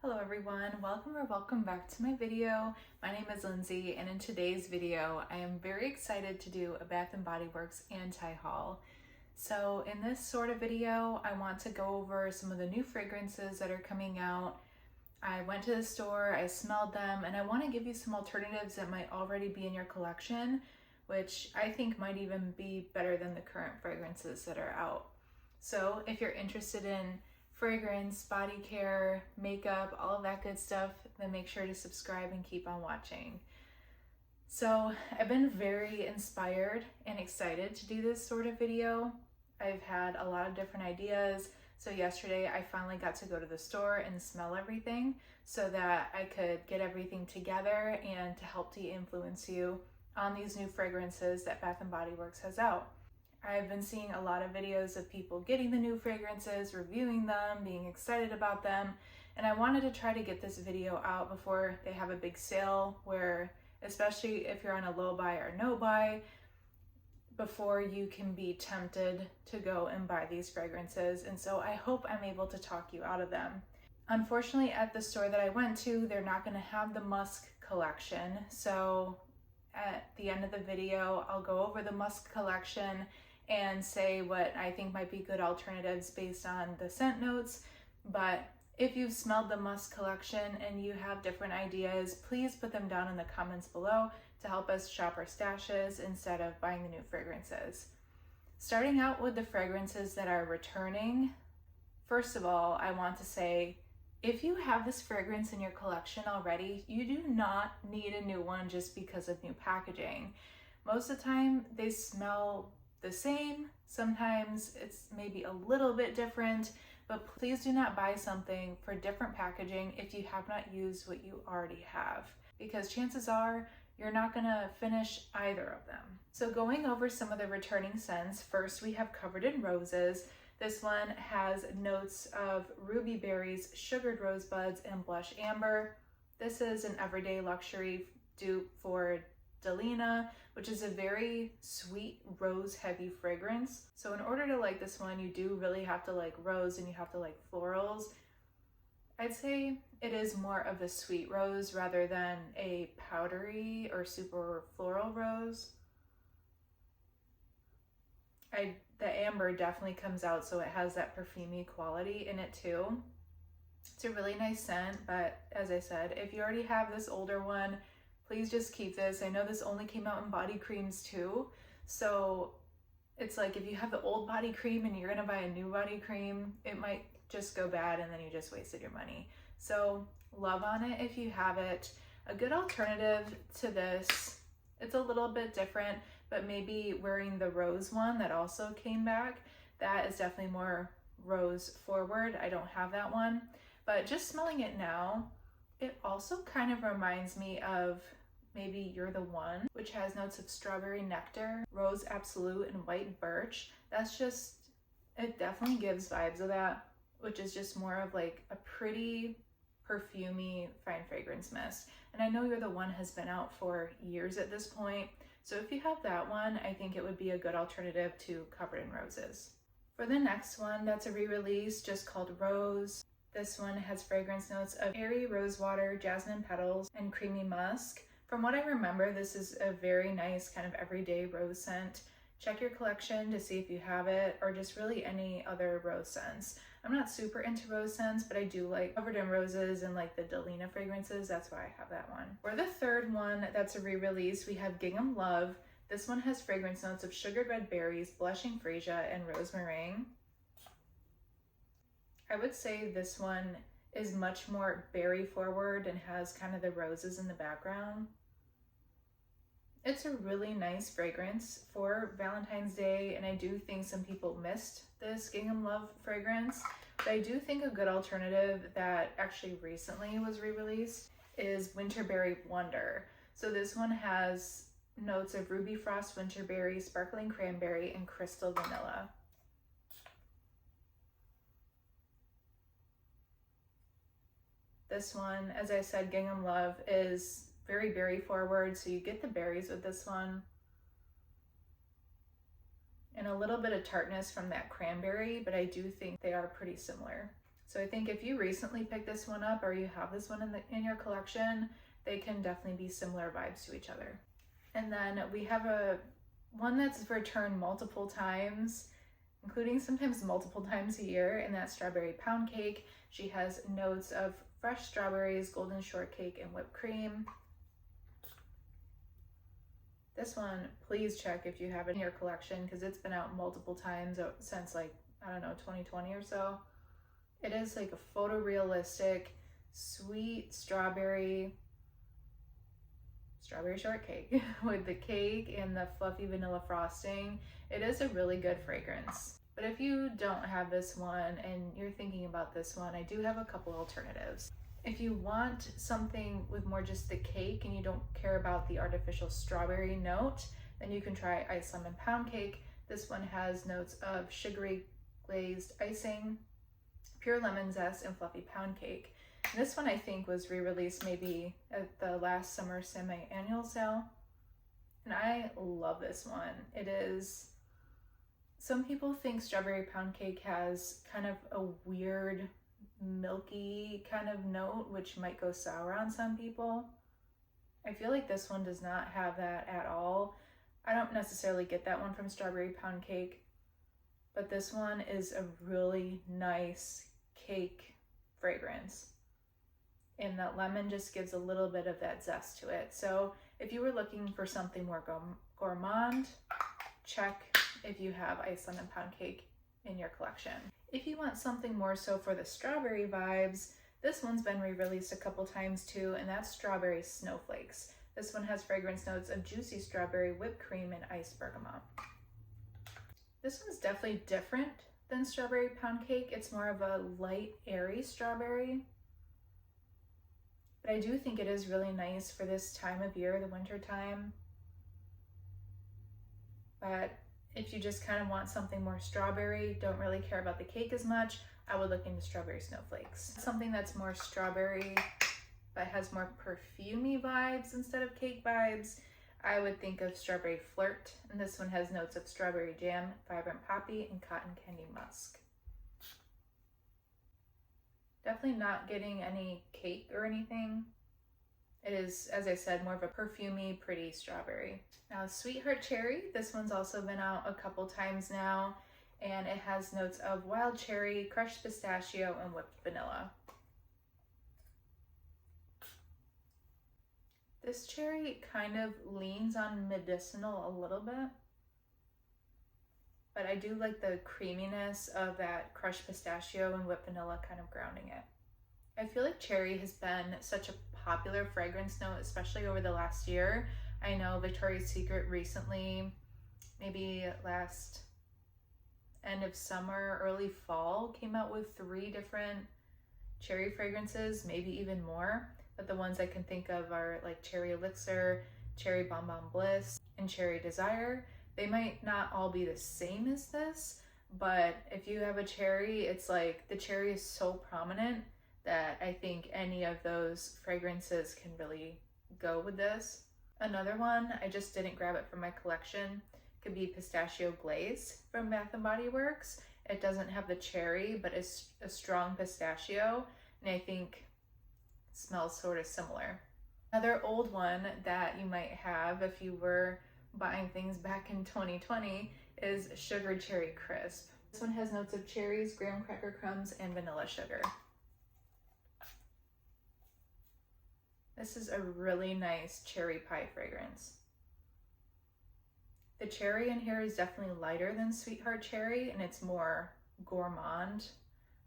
Hello everyone, welcome back to my video. My name is Lindsay, and in today's video I am very excited to do a Bath & Body Works anti-haul. So in this sort of video I want to go over some of the new fragrances that are coming out. I went to the store, I smelled them, and I want to give you some alternatives that might already be in your collection, which I think might even be better than the current fragrances that are out. So if you're interested in fragrance, body care, makeup, all of that good stuff, then make sure to subscribe and keep on watching. So I've been very inspired and excited to do this sort of video. I've had a lot of different ideas. So yesterday I finally got to go to the store and smell everything so that I could get everything together and to help to influence you on these new fragrances that Bath & Body Works has out. I've been seeing a lot of videos of people getting the new fragrances, reviewing them, being excited about them, and I wanted to try to get this video out before they have a big sale where, especially if you're on a low buy or no buy, before you can be tempted to go and buy these fragrances. And so I hope I'm able to talk you out of them. Unfortunately, at the store that I went to, they're not going to have the musk collection. So at the end of the video, I'll go over the musk collection and say what I think might be good alternatives based on the scent notes. But if you've smelled the musk collection and you have different ideas, please put them down in the comments below to help us shop our stashes instead of buying the new fragrances. Starting out with the fragrances that are returning, first of all, I want to say, if you have this fragrance in your collection already, you do not need a new one just because of new packaging. Most of the time, they smell the same. Sometimes it's maybe a little bit different, but please do not buy something for different packaging if you have not used what you already have, because chances are you're not gonna finish either of them. So going over some of the returning scents, first we have Covered in Roses. This one has notes of ruby berries, sugared rosebuds, and blush amber. This is an everyday luxury dupe for Delina, which is a very sweet rose heavy fragrance. So in order to like this one, you do really have to like rose and you have to like florals. I'd say it is more of a sweet rose rather than a powdery or super floral rose. The amber definitely comes out, so it has that perfumey quality in it too. It's a really nice scent, but as I said, if you already have this older one, please just keep this. I know this only came out in body creams too, so it's like if you have the old body cream and you're gonna buy a new body cream, it might just go bad and then you just wasted your money. So love on it if you have it. A good alternative to this, it's a little bit different, but maybe wearing the rose one that also came back, that is definitely more rose forward. I don't have that one, but just smelling it now, it also kind of reminds me of maybe You're the One, which has notes of strawberry nectar, rose absolute, and white birch. That's just, it definitely gives vibes of that, which is just more of like a pretty perfumey fine fragrance mist. And I know You're the One has been out for years at this point, so if you have that one, I think it would be a good alternative to Covered in Roses. For the next one, that's a re-release just called Rose. This one has fragrance notes of airy rosewater, jasmine petals, and creamy musk. From what I remember, this is a very nice kind of everyday rose scent. Check your collection to see if you have it, or just really any other rose scents. I'm not super into rose scents, but I do like Covered in Roses and like the Delina fragrances. That's why I have that one. For the third one, that's a re-release, we have Gingham Love. This one has fragrance notes of sugared red berries, blushing freesia, and rose meringue. I would say this one is much more berry forward and has kind of the roses in the background. It's a really nice fragrance for Valentine's Day, and I do think some people missed this Gingham Love fragrance, but I do think a good alternative that actually recently was re-released is Winterberry Wonder. So this one has notes of ruby frost winterberry, sparkling cranberry, and crystal vanilla. This one, as I said, Gingham Love is very berry forward, so you get the berries with this one. And a little bit of tartness from that cranberry, but I do think they are pretty similar. So I think if you recently picked this one up or you have this one in your collection, they can definitely be similar vibes to each other. And then we have one that's returned multiple times, including sometimes multiple times a year, and that's strawberry pound cake. She has notes of fresh strawberries, golden shortcake, and whipped cream. This one, please check if you have it in your collection because it's been out multiple times since like, I don't know, 2020 or so. It is like a photorealistic, sweet strawberry shortcake with the cake and the fluffy vanilla frosting. It is a really good fragrance. But if you don't have this one and you're thinking about this one, I do have a couple alternatives. If you want something with more just the cake and you don't care about the artificial strawberry note, then you can try Ice Lemon Pound Cake. This one has notes of sugary glazed icing, pure lemon zest, and fluffy pound cake. And this one I think was re-released maybe at the last summer semi-annual sale. And I love this one. It is, some people think strawberry pound cake has kind of a weird milky kind of note, which might go sour on some people. I feel like this one does not have that at all. I don't necessarily get that one from strawberry pound cake, but this one is a really nice cake fragrance, and that lemon just gives a little bit of that zest to it. So if you were looking for something more gourmand, check if you have Ice Lemon Pound Cake in your collection. If you want something more so for the strawberry vibes, this one's been re-released a couple times too, and that's Strawberry Snowflakes. This one has fragrance notes of juicy strawberry, whipped cream, and iced bergamot. This one's definitely different than strawberry pound cake. It's more of a light, airy strawberry. But I do think it is really nice for this time of year, the winter time. But if you just kind of want something more strawberry, don't really care about the cake as much, I would look into Strawberry Snowflakes. Something that's more strawberry but has more perfumey vibes instead of cake vibes, I would think of Strawberry Flirt. And this one has notes of strawberry jam, vibrant poppy, and cotton candy musk. Definitely not getting any cake or anything. It is, as I said, more of a perfumey, pretty strawberry. Now, Sweetheart Cherry, this one's also been out a couple times now, and it has notes of wild cherry, crushed pistachio, and whipped vanilla. This cherry kind of leans on medicinal a little bit, but I do like the creaminess of that crushed pistachio and whipped vanilla kind of grounding it. I feel like cherry has been such a popular fragrance note, especially over the last year. I know Victoria's Secret recently, maybe last end of summer, early fall, came out with 3 different cherry fragrances, maybe even more. But the ones I can think of are like Cherry Elixir, Cherry Bon Bon Bliss, and Cherry Desire. They might not all be the same as this, but if you have a cherry, it's like the cherry is so prominent that I think any of those fragrances can really go with this. Another one, I just didn't grab it from my collection, could be Pistachio Glaze from Bath & Body Works. It doesn't have the cherry, but it's a strong pistachio, and I think it smells sort of similar. Another old one that you might have if you were buying things back in 2020 is Sugar Cherry Crisp. This one has notes of cherries, graham cracker crumbs, and vanilla sugar. This is a really nice cherry pie fragrance. The cherry in here is definitely lighter than Sweetheart Cherry, and it's more gourmand,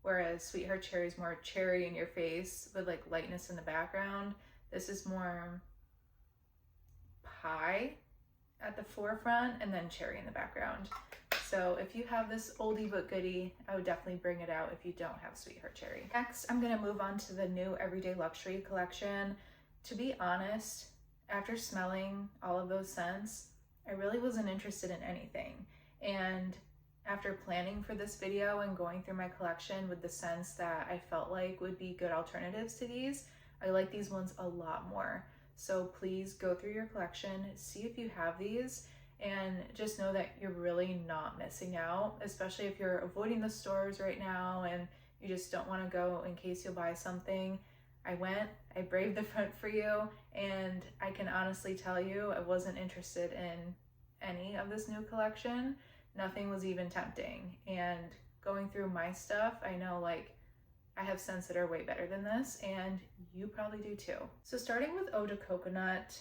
whereas Sweetheart Cherry is more cherry in your face with like lightness in the background. This is more pie at the forefront and then cherry in the background. So if you have this oldie but goodie, I would definitely bring it out if you don't have Sweetheart Cherry. Next, I'm gonna move on to the new Everyday Luxury collection. To be honest, after smelling all of those scents, I really wasn't interested in anything. And after planning for this video and going through my collection with the scents that I felt like would be good alternatives to these, I like these ones a lot more. So please go through your collection, see if you have these, and just know that you're really not missing out, especially if you're avoiding the stores right now and you just don't want to go in case you'll buy something. I went, I braved the front for you, and I can honestly tell you I wasn't interested in any of this new collection. Nothing was even tempting. And going through my stuff, I know like I have scents that are way better than this, and you probably do too. So starting with Eau de Coconut,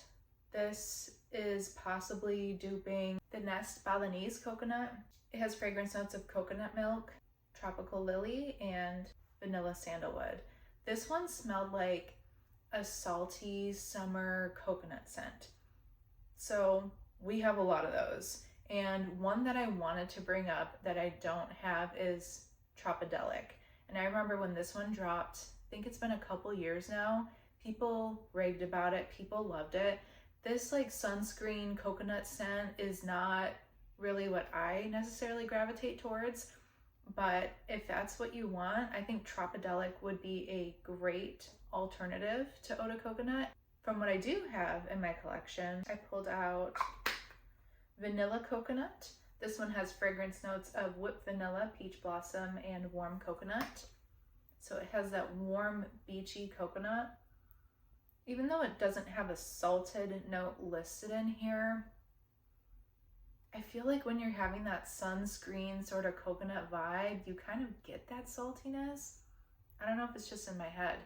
this is possibly duping the Nest Balinese Coconut. It has fragrance notes of coconut milk, tropical lily, and vanilla sandalwood. This one smelled like a salty summer coconut scent. So we have a lot of those. And one that I wanted to bring up that I don't have is Tropidelic. And I remember when this one dropped, I think it's been a couple years now, people raved about it, people loved it. This like sunscreen coconut scent is not really what I necessarily gravitate towards, but if that's what you want, I think Tropidelic would be a great alternative to Eau de Coconut. From what I do have in my collection, I pulled out Vanilla Coconut. This one has fragrance notes of whipped vanilla, peach blossom, and warm coconut. So it has that warm, beachy coconut. Even though it doesn't have a salted note listed in here, I feel like when you're having that sunscreen sort of coconut vibe, you kind of get that saltiness. I don't know if it's just in my head,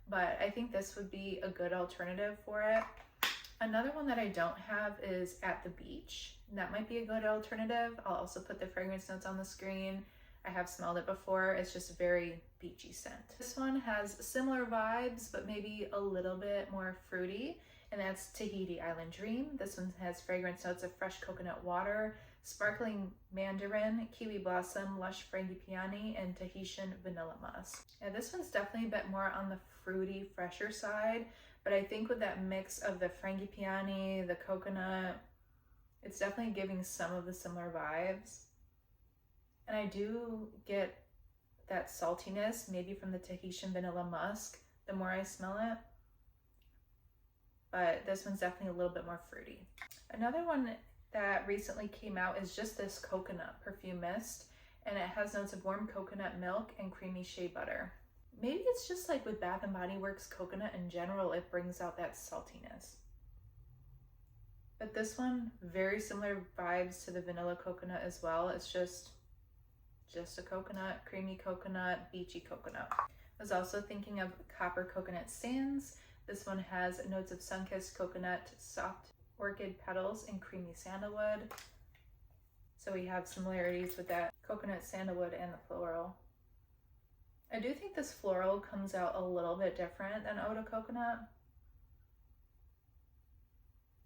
but I think this would be a good alternative for it. Another one that I don't have is At the Beach. That might be a good alternative. I'll also put the fragrance notes on the screen. I have smelled it before. It's just a very beachy scent. This one has similar vibes, but maybe a little bit more fruity, and that's Tahiti Island Dream. This one has fragrance notes of fresh coconut water, sparkling mandarin, kiwi blossom, lush frangipani, and Tahitian vanilla musk. Yeah, this one's definitely a bit more on the fruity, fresher side, but I think with that mix of the frangipani, the coconut, it's definitely giving some of the similar vibes. And I do get that saltiness, maybe from the Tahitian vanilla musk, the more I smell it. But this one's definitely a little bit more fruity. Another one that recently came out is just this coconut perfume mist, and it has notes of warm coconut milk and creamy shea butter. Maybe it's just like with Bath & Body Works coconut in general, it brings out that saltiness. But this one, very similar vibes to the vanilla coconut as well. It's just a coconut, creamy coconut, beachy coconut. I was also thinking of Copper Coconut Sands. This one has notes of sun-kissed coconut, soft orchid petals, and creamy sandalwood. So we have similarities with that coconut, sandalwood, and the floral. I do think this floral comes out a little bit different than Eau de Coconut.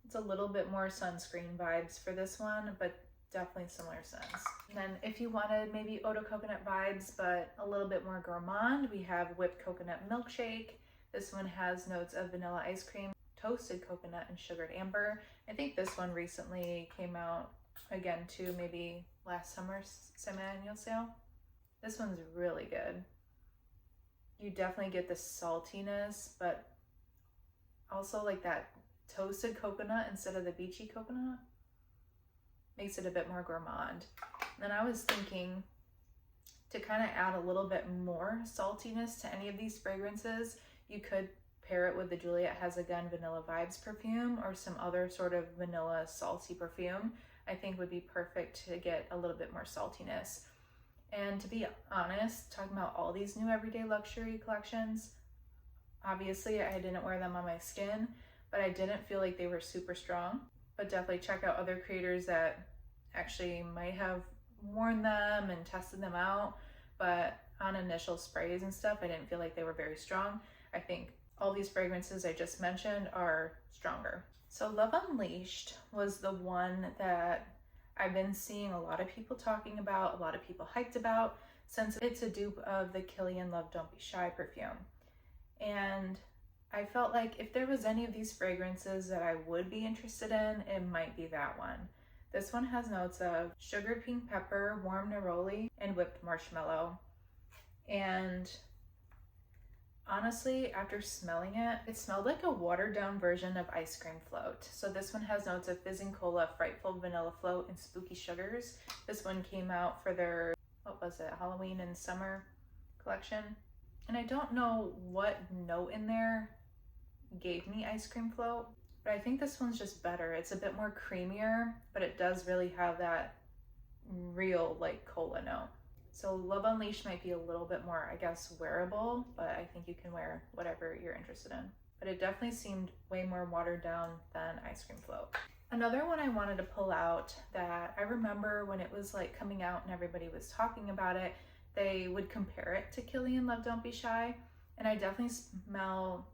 It's a little bit more sunscreen vibes for this one, but definitely similar scents. And then if you wanted maybe Eau de Coconut vibes, but a little bit more gourmand, we have Whipped Coconut Milkshake. This one has notes of vanilla ice cream, toasted coconut, and sugared amber. I think this one recently came out again too, maybe last summer's semi-annual sale. This one's really good. You definitely get the saltiness, but also like that toasted coconut instead of the beachy coconut. Makes it a bit more gourmand. Then I was thinking to kind of add a little bit more saltiness to any of these fragrances, you could pair it with the Juliet Has a Gun Vanilla Vibes perfume or some other sort of vanilla salty perfume. I think would be perfect to get a little bit more saltiness. And to be honest, talking about all these new everyday luxury collections, obviously I didn't wear them on my skin, but I didn't feel like they were super strong. But definitely check out other creators that actually might have worn them and tested them out. But on initial sprays and stuff, I didn't feel like they were very strong. I think all these fragrances I just mentioned are stronger. So Love Unleashed was the one that I've been seeing a lot of people talking about, a lot of people hyped about, since it's a dupe of the Kilian Love Don't Be Shy perfume. And I felt like if there was any of these fragrances that I would be interested in, it might be that one. This one has notes of sugared pink pepper, warm neroli, and whipped marshmallow. And honestly, after smelling it, it smelled like a watered down version of ice cream float. So this one has notes of fizzing cola, frightful vanilla float, and spooky sugars. This one came out for their, what was it, Halloween and summer collection. And I don't know what note in there gave me ice cream float, but I think this one's just better. It's a bit more creamier, but it does really have that real like cola note. So Love Unleashed might be a little bit more, I guess, wearable, but I think you can wear whatever you're interested in. But it definitely seemed way more watered down than ice cream float. Another one I wanted to pull out that I remember when it was like coming out and everybody was talking about it, they would compare it to Killian Love Don't Be Shy, and I definitely smell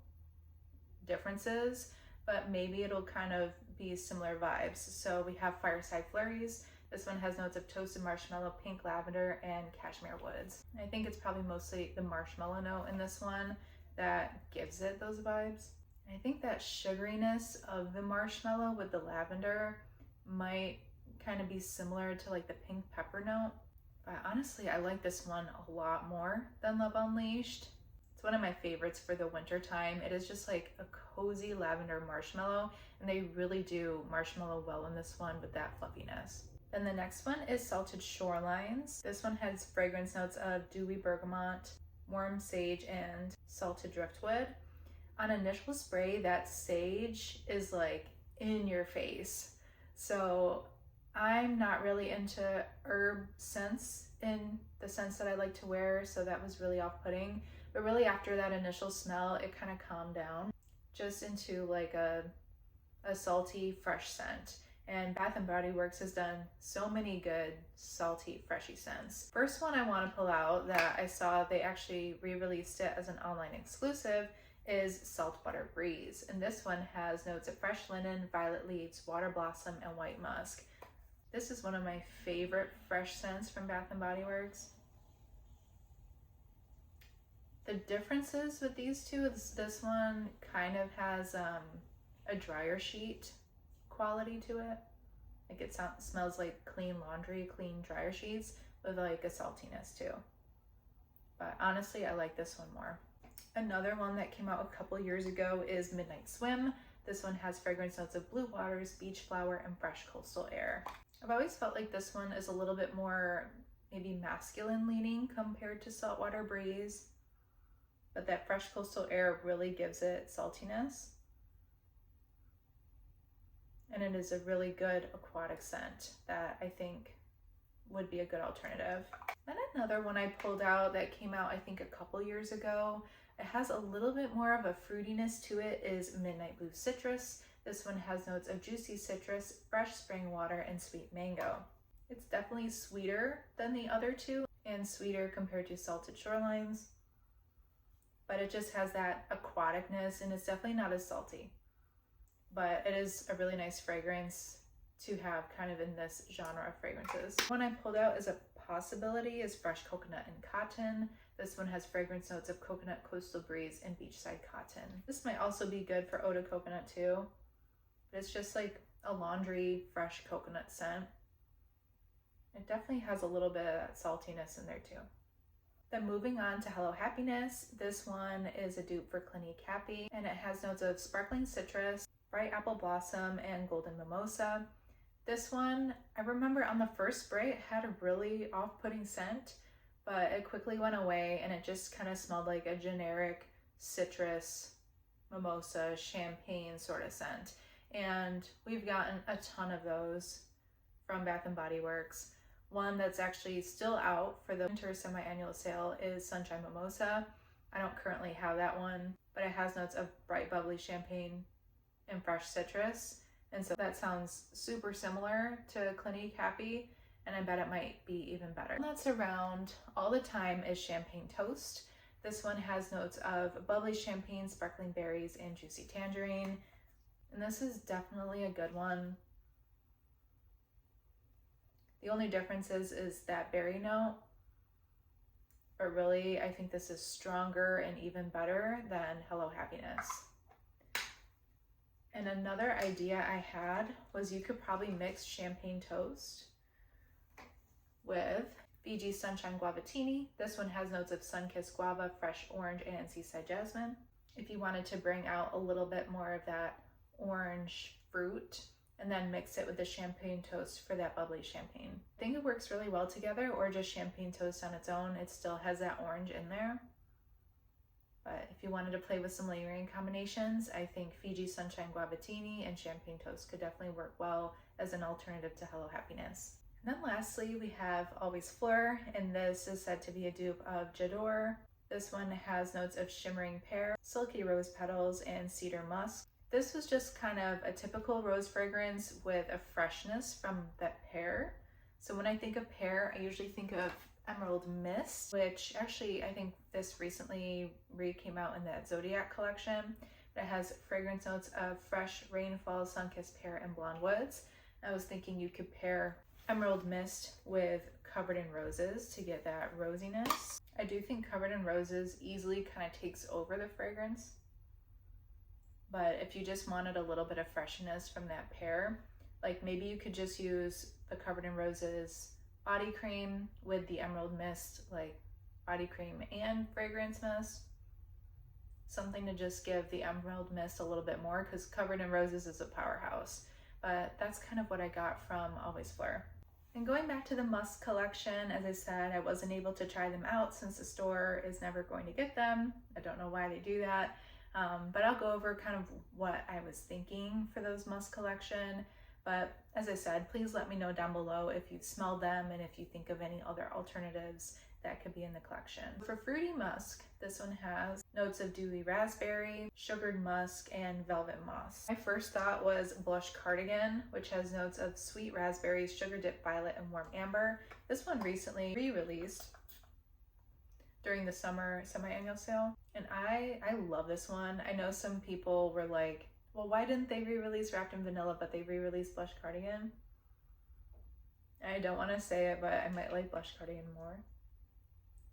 differences, but maybe it'll kind of be similar vibes. So we have Fireside Flurries. This one has notes of toasted marshmallow, pink lavender, and cashmere woods. I think it's probably mostly the marshmallow note in this one that gives it those vibes. I think that sugariness of the marshmallow with the lavender might kind of be similar to like the pink pepper note. But honestly, I like this one a lot more than Love Unleashed. It's one of my favorites for the winter time. It is just like a cozy lavender marshmallow, and they really do marshmallow well in this one with that fluffiness. Then the next one is Salted Shorelines. This one has fragrance notes of dewy bergamot, warm sage, and salted driftwood. On initial spray, that sage is like in your face. So I'm not really into herb scents in the scents that I like to wear, so that was really off-putting. But really after that initial smell, it kind of calmed down just into like a salty, fresh scent. And Bath & Body Works has done so many good salty, freshy scents. First one I want to pull out that I saw they actually re-released it as an online exclusive is Saltwater Breeze. And this one has notes of fresh linen, violet leaves, water blossom, and white musk. This is one of my favorite fresh scents from Bath & Body Works. The differences with these two is this one kind of has a dryer sheet quality to it. Like it smells like clean laundry, clean dryer sheets with like a saltiness too. But honestly, I like this one more. Another one that came out a couple years ago is Midnight Swim. This one has fragrance notes of blue waters, beach flower, and fresh coastal air. I've always felt like this one is a little bit more maybe masculine leaning compared to Saltwater Breeze, but that fresh coastal air really gives it saltiness. And it is a really good aquatic scent that I think would be a good alternative. Then another one I pulled out that came out I think a couple years ago, it has a little bit more of a fruitiness to it, is Midnight Blue Citrus. This one has notes of juicy citrus, fresh spring water, and sweet mango. It's definitely sweeter than the other two and sweeter compared to Salted Shorelines, but it just has that aquaticness and it's definitely not as salty. But it is a really nice fragrance to have kind of in this genre of fragrances. One I pulled out as a possibility is Fresh Coconut and Cotton. This one has fragrance notes of coconut, coastal breeze, and beachside cotton. This might also be good for eau de coconut too. But it's just like a laundry fresh coconut scent. It definitely has a little bit of that saltiness in there too. Then moving on to Hello Happiness. This one is a dupe for Clinique Happy, and it has notes of sparkling citrus, bright apple blossom, and golden mimosa. This one, I remember on the first spray, it had a really off-putting scent, but it quickly went away and it just kind of smelled like a generic citrus, mimosa, champagne sort of scent. And we've gotten a ton of those from Bath & Body Works. One that's actually still out for the winter semi-annual sale is Sunshine Mimosa. I don't currently have that one, but it has notes of bright bubbly champagne and fresh citrus. And so that sounds super similar to Clinique Happy, and I bet it might be even better. One that's around all the time is Champagne Toast. This one has notes of bubbly champagne, sparkling berries, and juicy tangerine. And this is definitely a good one. The only difference is that berry note, but really I think this is stronger and even better than Hello Happiness. And another idea I had was you could probably mix Champagne Toast with Fiji Sunshine Guavatini. This one has notes of sun-kissed guava, fresh orange, and seaside jasmine. If you wanted to bring out a little bit more of that orange fruit and then mix it with the champagne toast for that bubbly champagne. I think it works really well together, or just champagne toast on its own. It still has that orange in there. But if you wanted to play with some layering combinations, I think Fiji Sunshine Guavatini and champagne toast could definitely work well as an alternative to Hello Happiness. And then lastly, we have Always Fleur, and this is said to be a dupe of J'adore. This one has notes of shimmering pear, silky rose petals, and cedar musk. This was just kind of a typical rose fragrance with a freshness from that pear. So when I think of pear, I usually think of Emerald Mist, which actually I think this recently came out in that Zodiac collection. It has fragrance notes of fresh rainfall, sun-kissed pear, and blonde woods. I was thinking you could pair Emerald Mist with Covered in Roses to get that rosiness. I do think Covered in Roses easily kind of takes over the fragrance. But if you just wanted a little bit of freshness from that pear, like maybe you could just use the Covered in Roses body cream with the Emerald Mist, like body cream and fragrance mist. Something to just give the Emerald Mist a little bit more, because Covered in Roses is a powerhouse. But that's kind of what I got from Always Fleur. And going back to the musk collection, as I said, I wasn't able to try them out since the store is never going to get them. I don't know why they do that. But I'll go over kind of what I was thinking for those musk collection. But as I said, please let me know down below if you've smelled them and if you think of any other alternatives that could be in the collection. For fruity musk, this one has notes of dewy raspberry, sugared musk, and velvet moss. My first thought was Blush Cardigan, which has notes of sweet raspberries, sugar dipped violet, and warm amber. This one recently re-released during the summer semi-annual sale, and I love this one. I know some people were like, well, why didn't they re-release Wrapped in Vanilla, but they re-released Blush Cardigan? I don't want to say it, but I might like Blush Cardigan more.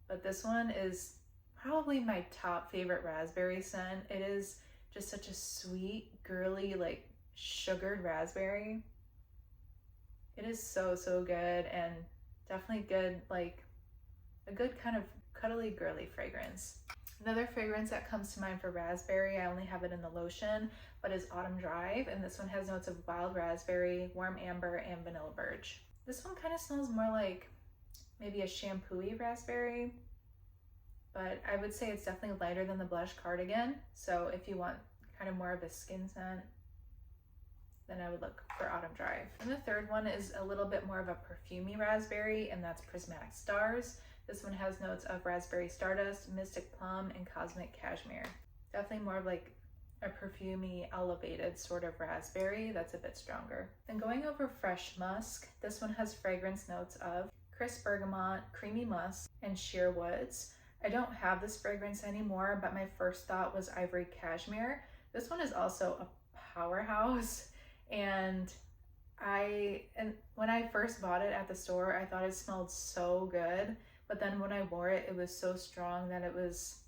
But this one is probably my top favorite raspberry scent. It is just such a sweet, girly, like sugared raspberry. It is so, so good, and definitely good, like a good kind of cuddly, girly fragrance. Another fragrance that comes to mind for raspberry, I only have it in the lotion, but is Autumn Drive, and this one has notes of wild raspberry, warm amber, and vanilla birch. This one kind of smells more like maybe a shampoo-y raspberry, but I would say it's definitely lighter than the Blush Cardigan. So if you want kind of more of a skin scent, then I would look for Autumn Drive. And the third one is a little bit more of a perfumey raspberry, and that's Prismatic Stars. This one has notes of raspberry stardust, mystic plum, and cosmic cashmere. Definitely more of like a perfumey, elevated sort of raspberry that's a bit stronger. Then going over fresh musk, this one has fragrance notes of crisp bergamot, creamy musk, and sheer woods. I don't have this fragrance anymore, but my first thought was ivory cashmere. This one is also a powerhouse, and when I first bought it at the store, I thought it smelled so good, but then when I wore it, it was so strong that it was,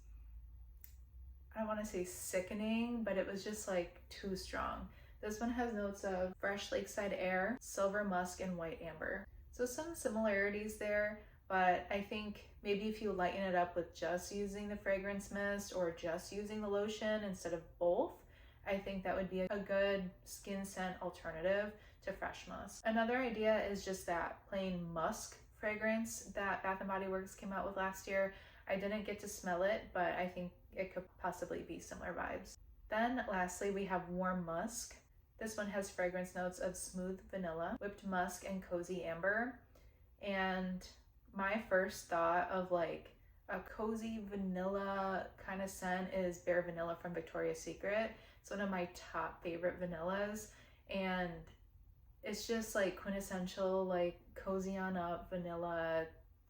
I don't want to say sickening, but it was just like too strong. This one has notes of fresh lakeside air, silver musk, and white amber. So some similarities there, but I think maybe if you lighten it up with just using the fragrance mist or just using the lotion instead of both, I think that would be a good skin scent alternative to fresh musk. Another idea is just that plain musk fragrance that Bath & Body Works came out with last year. I didn't get to smell it, but I think it could possibly be similar vibes. Then lastly, we have warm musk. This one has fragrance notes of smooth vanilla, whipped musk, and cozy amber. And my first thought of like a cozy vanilla kind of scent is Bare Vanilla from Victoria's Secret. It's one of my top favorite vanillas, and it's just like quintessential, like cozy on up vanilla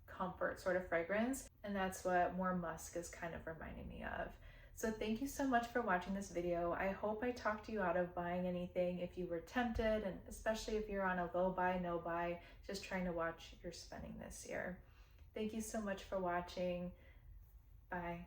comfort sort of fragrance, and that's what warm musk is kind of reminding me of. So thank you so much for watching this video. I hope I talked you out of buying anything if you were tempted, and especially if you're on a low buy, no buy, just trying to watch your spending this year. Thank you so much for watching. Bye.